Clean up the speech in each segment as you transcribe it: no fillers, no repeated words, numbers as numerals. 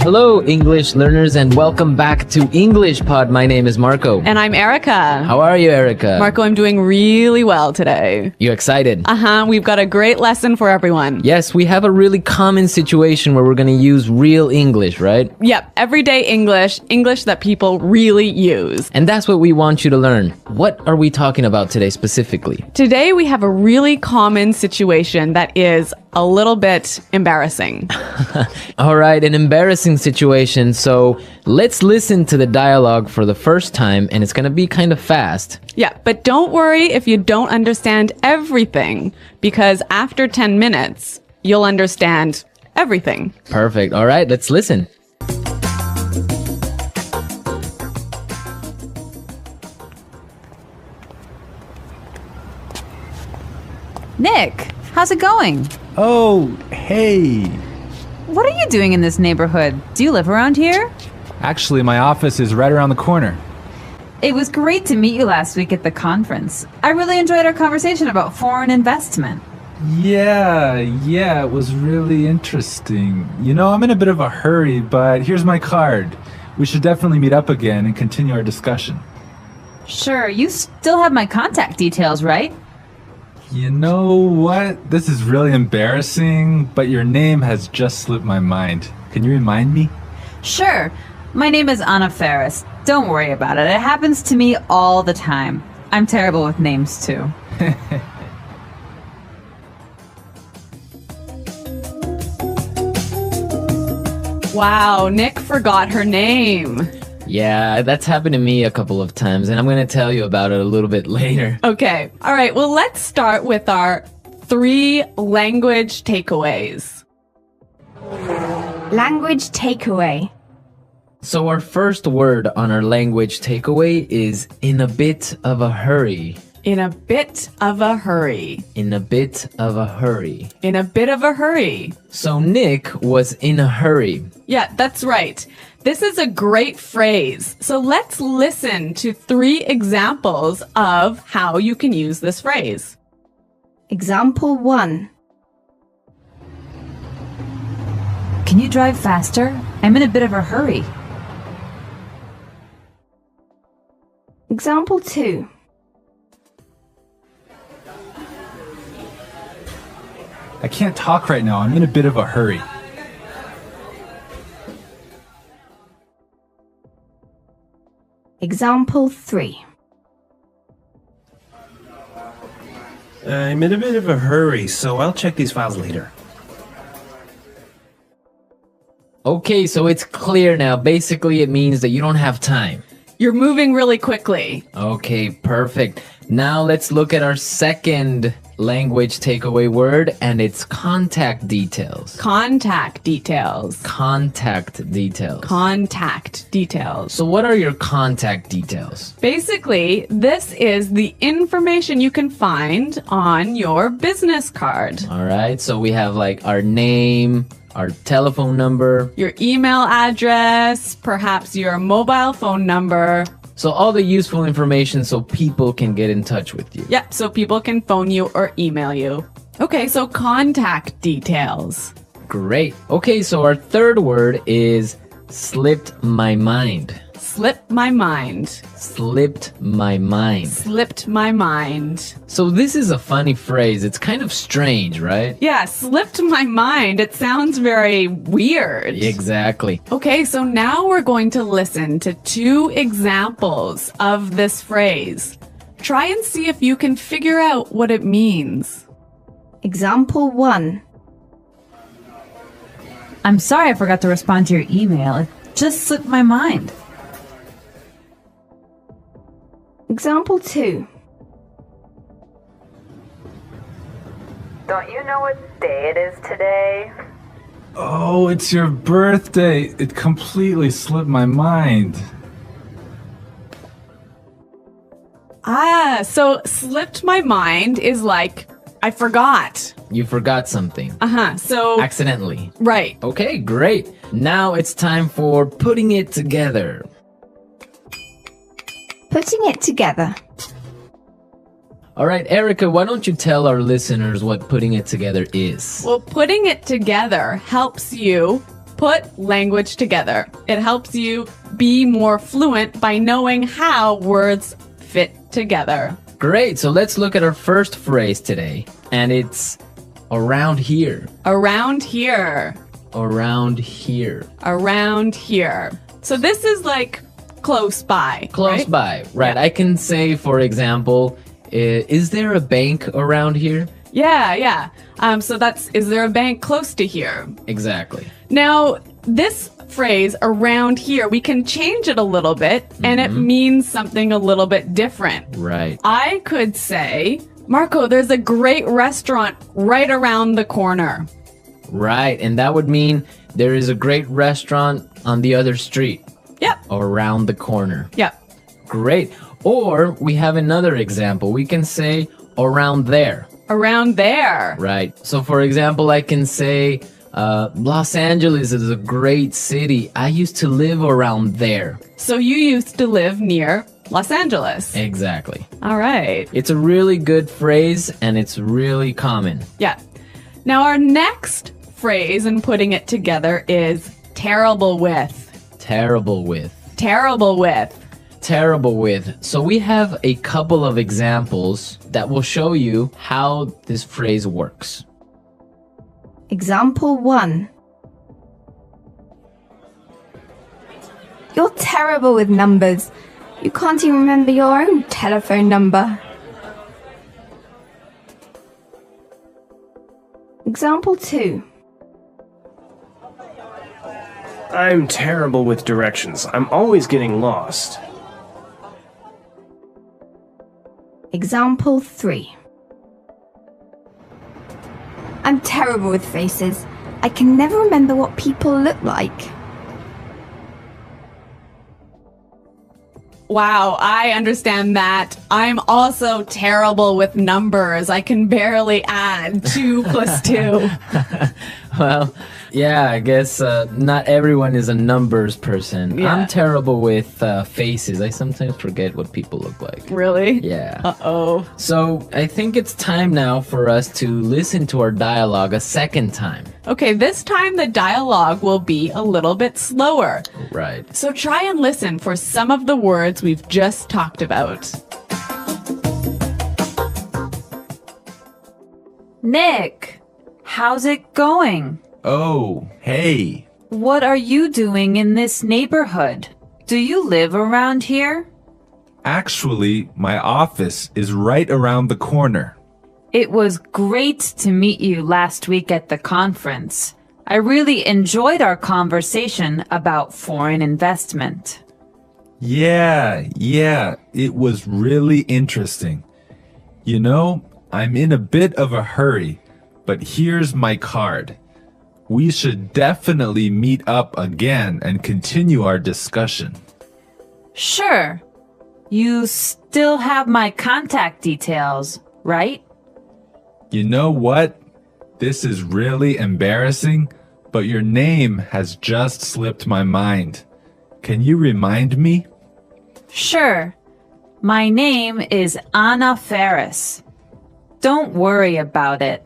Hello, English learners, and welcome back to English Pod. My name is Marco. And I'm Erica. How are you, Erica? Marco, I'm doing really well today. You excited? We've got a great lesson for everyone. Yes, we have a really common situation where we're going to use real English, right? Yep, everyday English, English that people really use. And that's what we want you to learn. What are we talking about today specifically? Today we have a really common situation that is a little bit embarrassing. All right, an embarrassing situation. So let's listen to the dialogue for the first time, and it's going to be kind of fast. Yeah, but don't worry if you don't understand everything, because after 10 minutes, you'll understand everything. Perfect. All right, let's listen. Nick, how's it going? Oh, hey. What are you doing in this neighborhood? Do you live around here? Actually, my office is right around the corner. It was great to meet you last week at the conference. I really enjoyed our conversation about foreign investment. Yeah, it was really interesting. You know, I'm in a bit of a hurry, but here's my card. We should definitely meet up again and continue our discussion. Sure, you still have my contact details, right? You know what? This is really embarrassing, but your name has just slipped my mind. Can you remind me? Sure. My name is Anna Ferris. Don't worry about it. It happens to me all the time. I'm terrible with names, too. Wow, Nick forgot her name. Yeah, that's happened to me a couple of times, and I'm going to tell you about it a little bit later. Okay, all right, well, let's start with our 3 language takeaways. Language takeaway. So our first word on our language takeaway is in a bit of a hurry. In a bit of a hurry. In a bit of a hurry. In a bit of a hurry. So Nick was in a hurry. Yeah, that's right. This is a great phrase. So let's listen to 3 examples of how you can use this phrase. Example 1. Can you drive faster? I'm in a bit of a hurry. Example 2. I can't talk right now. I'm in a bit of a hurry. Example 3. I'm in a bit of a hurry, so I'll check these files later. Okay, so it's clear now. Basically, it means that you don't have time. You're moving really quickly. Okay, perfect. Now let's look at our second language takeaway word, and it's contact details. Contact details. Contact details. Contact details. So what are your contact details? Basically, this is the information you can find on your business card. All right, so we have like our name, our telephone number, Your email address, perhaps your mobile phone number. so all the useful information so people can get in touch with you. Yep, so people can phone you or email you. Okay, so contact details. Great. Okay, so our third word is slipped my mind. Slipped my mind. Slipped my mind. Slipped my mind. So this is a funny phrase. It's kind of strange, right? Yeah, slipped my mind. It sounds very weird. Exactly. Okay, so now we're going to listen to 2 examples of this phrase. Try and see if you can figure out what it means. Example 1. I'm sorry I forgot to respond to your email. It just slipped my mind. Example 2. Don't you know what day it is today? Oh, it's your birthday. It completely slipped my mind. So slipped my mind is like, I forgot. You forgot something. So, Accidentally. right. Okay, great. Now it's time for putting it together. Putting it together. All right, Erica, why don't you tell our listeners what putting it together is? Well, putting it together helps you Put language together. It helps you be more fluent by knowing how words fit together. Great. So let's look at our first phrase today. And it's around here. Around here. Around here. Around here. So this is like close by. Close right? by. Right. Yeah. I can say, for example, is there a bank around here? Yeah. So that's, is there a bank close to here? Exactly. Now, this phrase around here, we can change it a little bit and it means something a little bit different. Right. I could say, Marco, there's a great restaurant right around the corner. Right. And that would mean there is a great restaurant on the other street. Yep. Around the corner. Yep. Great. Or we have another example. We can say around there. Around there. Right. So for example, I can say Los Angeles is a great city. I used to live around there. So you used to live near Los Angeles. Exactly. All right. It's a really good phrase and it's really common. Yeah. Now our next phrase in putting it together is terrible with. Terrible with. Terrible with. Terrible with. So we have a couple of examples that will show you how this phrase works. Example 1. You're terrible with numbers. You can't even remember your own telephone number. Example 2. I'm terrible with directions. I'm always getting lost. Example 3. I'm terrible with faces. I can never remember what people look like. Wow, I understand that. I'm also terrible with numbers. I can barely add 2 plus 2. Well, yeah, I guess not everyone is a numbers person. Yeah. I'm terrible with faces. I sometimes forget what people look like. Really? Yeah. Uh-oh. So I think it's time now for us to listen to our dialogue a second time. Okay, this time the dialogue will be a little bit slower. Right. So try and listen for some of the words we've just talked about. Nick, how's it going? Oh, hey. What are you doing in this neighborhood? Do you live around here? Actually, my office is right around the corner. It was great to meet you last week at the conference. I really enjoyed our conversation about foreign investment. Yeah, it was really interesting. You know, I'm in a bit of a hurry, but here's my card. We should definitely meet up again and continue our discussion. Sure. You still have my contact details, right? You know what? This is really embarrassing, but your name has just slipped my mind. Can you remind me? Sure. My name is Anna Ferris. Don't worry about it.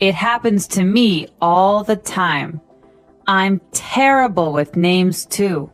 It happens to me all the time. I'm terrible with names too.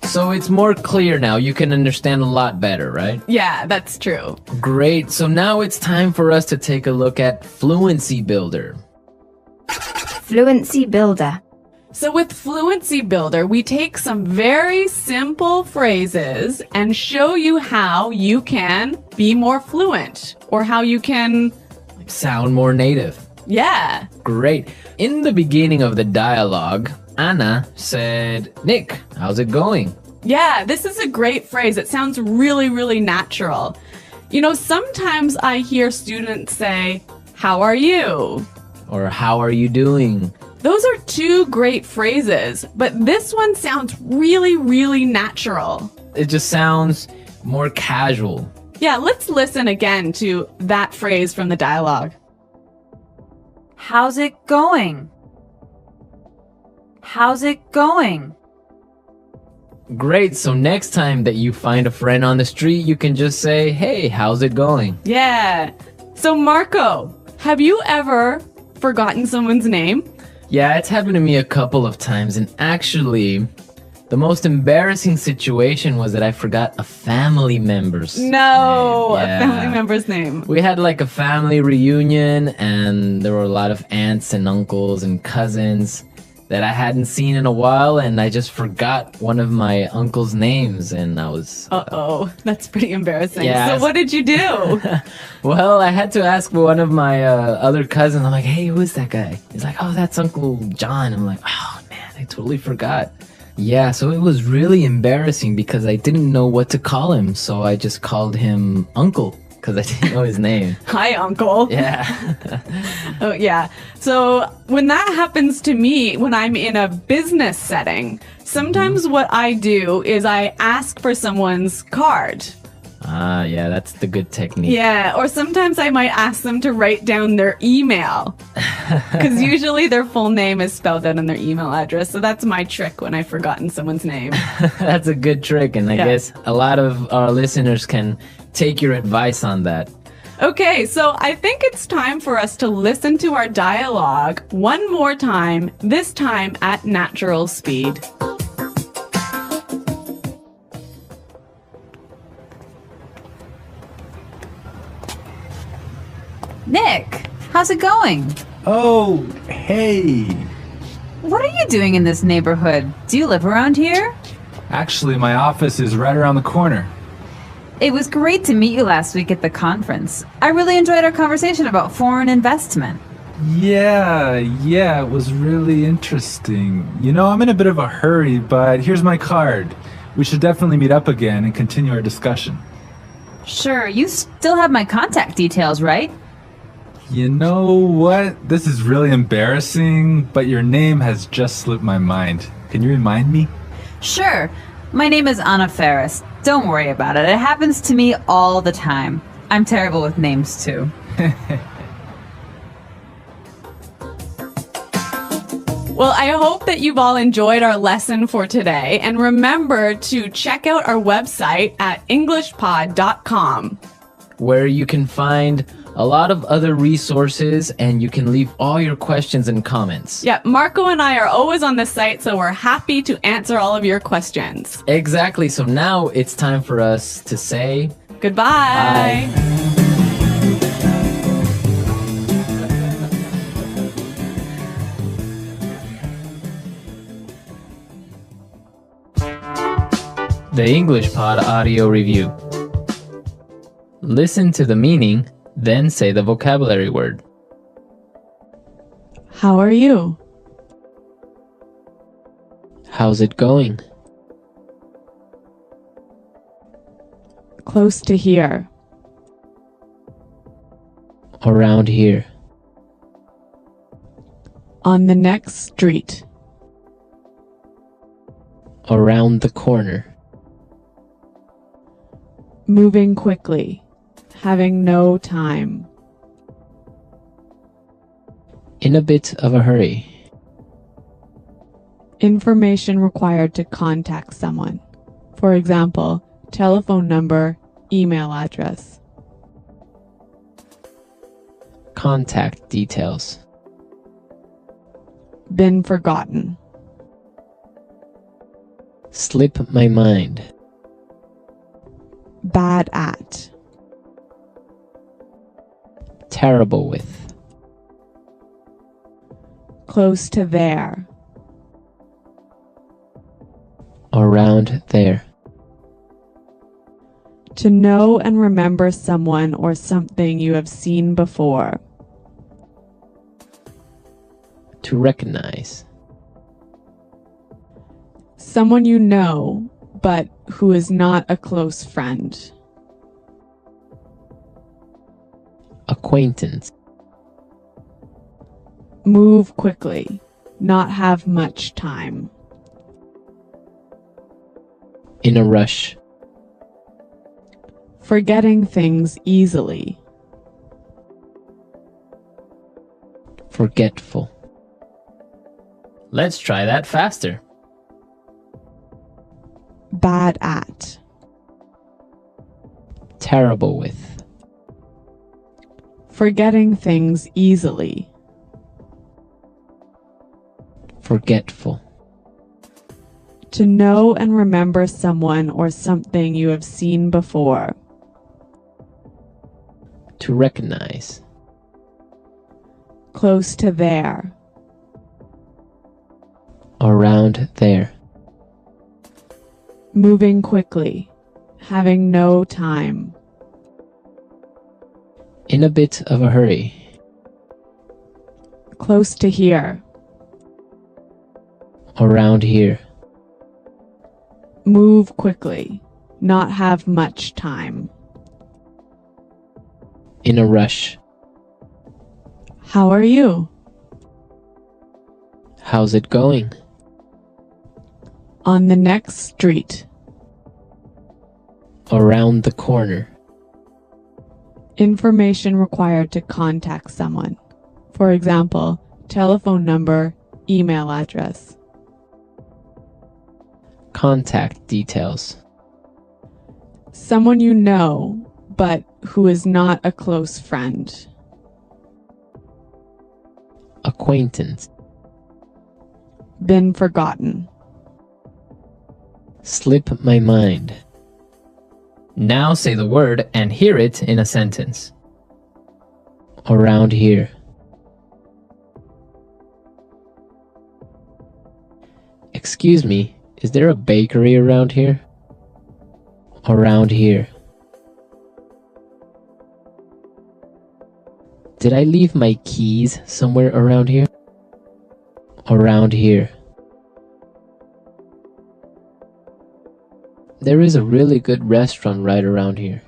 So it's more clear now. You can understand a lot better, right? Yeah, that's true. Great. So now it's time for us to take a look at Fluency Builder. Fluency Builder. So with Fluency Builder, we take some very simple phrases and show you how you can be more fluent or how you can, Sound more native. yeah. Great. In the beginning of the dialogue, Anna said, Nick, how's it going? Yeah, this is a great phrase. It sounds really, really natural. You know, sometimes I hear students say, how are you? Or how are you doing? Those are 2 great phrases, but this one sounds really, really natural. It just sounds more casual. Yeah, let's listen again to that phrase from the dialogue. How's it going? How's it going? Great. So next time that you find a friend on the street, you can just say, hey, how's it going? Yeah. So Marco, have you ever forgotten someone's name? Yeah, it's happened to me a couple of times, and actually, the most embarrassing situation was that I forgot a family member's No, name. a family member's name. We had like a family reunion, and there were a lot of aunts and uncles and cousins that I hadn't seen in a while, and I just forgot one of my uncle's names, and I was... Uh-oh, that's pretty embarrassing. Yeah. So what did you do? Well, I had to ask one of my other cousins. I'm like, hey, who is that guy? He's like, oh, that's Uncle John. I'm like, oh, man, I totally forgot. Yeah, so it was really embarrassing because I didn't know what to call him, so I just called him Uncle because I didn't know his name. Hi, Uncle. Yeah. Oh, yeah. So when that happens to me, when I'm in a business setting, sometimes what I do is I ask for someone's card. Ah, yeah, that's the good technique. Yeah, or sometimes I might ask them to write down their email. Because usually their full name is spelled out in their email address. So that's my trick when I've forgotten someone's name. That's a good trick, and I guess a lot of our listeners can take your advice on that. Okay, so I think it's time for us to listen to our dialogue one more time, this time at natural speed. Nick, how's it going? Oh, hey. What are you doing in this neighborhood? Do you live around here? Actually, my office is right around the corner. It was great to meet you last week at the conference. I really enjoyed our conversation about foreign investment. Yeah, it was really interesting. You know, I'm in a bit of a hurry, but here's my card. We should definitely meet up again and continue our discussion. Sure, you still have my contact details, right? You know what? This is really embarrassing, but your name has just slipped my mind. Can you remind me? Sure. My name is Anna Ferris. Don't worry about it. It happens to me all the time. I'm terrible with names, too. Well, I hope that you've all enjoyed our lesson for today. And remember to check out our website at englishpod.com. where you can find a lot of other resources and you can leave all your questions and comments. Yeah, Marco and I are always on the site, so we're happy to answer all of your questions. Exactly. So now it's time for us to say Goodbye. bye. The English Pod Audio Review. Listen to the meaning, then say the vocabulary word. How are you? How's it going? Close to here. Around here. On the next street. Around the corner. Moving quickly. Having no time. In a bit of a hurry. Information required to contact someone. For example, telephone number, email address. Contact details. Been forgotten. Slip my mind. Bad at. Terrible with. Close to there. Around there. To know and remember someone or something you have seen before. To recognize. Someone you know, but who is not a close friend. Acquaintance. Move quickly. Not have much time. In a rush. Forgetting things easily. Forgetful. Let's try that faster. Bad at. Terrible with. Forgetting things easily. Forgetful. To know and remember someone or something you have seen before. To recognize. Close to there. Around there. Moving quickly. Having no time. In a bit of a hurry. Close to here. Around here. Move quickly. Not have much time. In a rush. How are you? How's it going? On the next street. Around the corner. Information required to contact someone. For example, telephone number, email address. Contact details. Someone you know, but who is not a close friend. Acquaintance. Been forgotten. Slip my mind. Now say the word and hear it in a sentence. Around here. Excuse me, is there a bakery around here? Around here. Did I leave my keys somewhere around here? Around here. There is a really good restaurant right around here.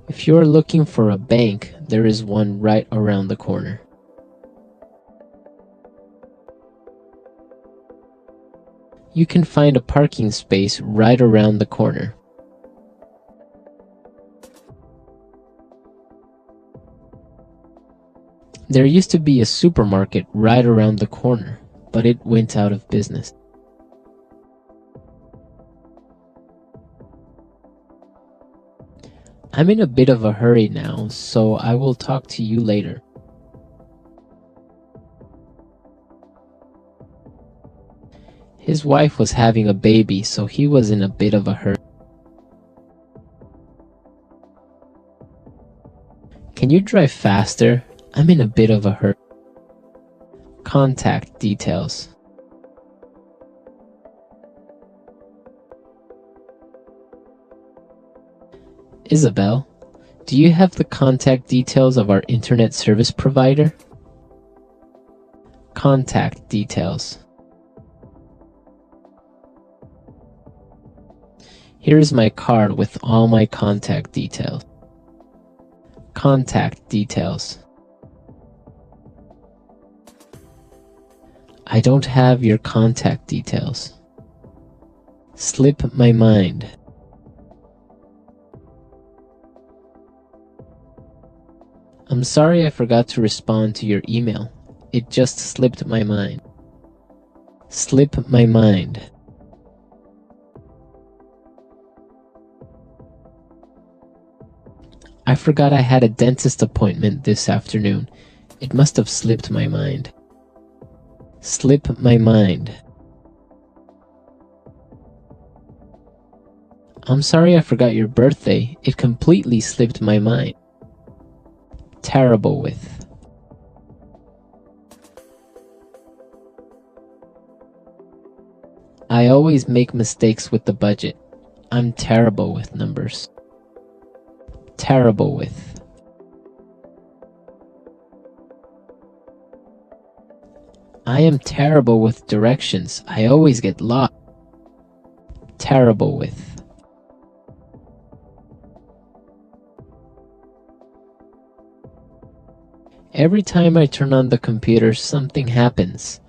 If you're looking for a bank, there is one right around the corner. You can find a parking space right around the corner. There used to be a supermarket right around the corner, but it went out of business. I'm in a bit of a hurry now, so I will talk to you later. His wife was having a baby, so he was in a bit of a hurry. Can you drive faster? I'm in a bit of a hurry. Contact details. Isabel, do you have the contact details of our internet service provider? Contact details. Here's my card with all my contact details. Contact details. I don't have your contact details. Slip my mind. I'm sorry I forgot to respond to your email. It just slipped my mind. Slip my mind. I forgot I had a dentist appointment this afternoon. It must have slipped my mind. Slip my mind. I'm sorry I forgot your birthday. It completely slipped my mind. Terrible with. I always make mistakes with the budget. I'm terrible with numbers. Terrible with. I am terrible with directions. I always get lost. Terrible with. Every time I turn on the computer, something happens.